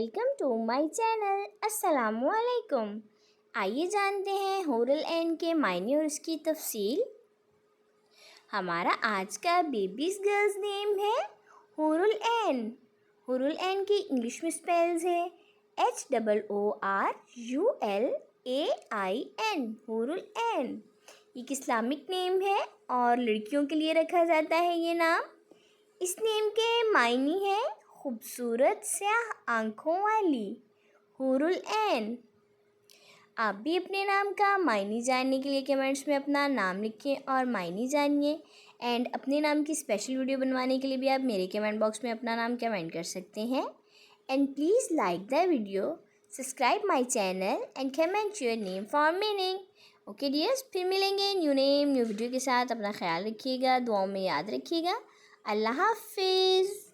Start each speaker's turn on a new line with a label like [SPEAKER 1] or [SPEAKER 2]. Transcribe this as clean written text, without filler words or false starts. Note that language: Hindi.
[SPEAKER 1] Welcome to my channel. अस्सलामुअलैकुम। आइए जानते हैं हुरुल ऐन के मायने और उसकी तफसील। हमारा आज का बेबीज गर्ल्स नेम है हुरुल ऐन। हुरुल ऐन की इंग्लिश में स्पेल्स है HOORULAIN, हुरुल ऐन। एक इस्लामिक नेम है और लड़कियों के लिए रखा जाता है ये नाम। इस नेम के मायने है खूबसूरत स्याह आँखों वाली, हुरुल ऐन। आप भी अपने नाम का मायने जानने के लिए कमेंट्स में अपना नाम लिखें और मायने जानिए। एंड अपने नाम की स्पेशल वीडियो बनवाने के लिए भी आप मेरे कमेंट बॉक्स में अपना नाम कमेंट कर सकते हैं। And please like the video, subscribe my channel and comment your name for meaning. Okay dears, फिर मिलेंगे न्यू नेम न्यू वीडियो के साथ। अपना ख्याल रखिएगा, दुआओं में याद रखिएगा। अल्लाह हाफिज़।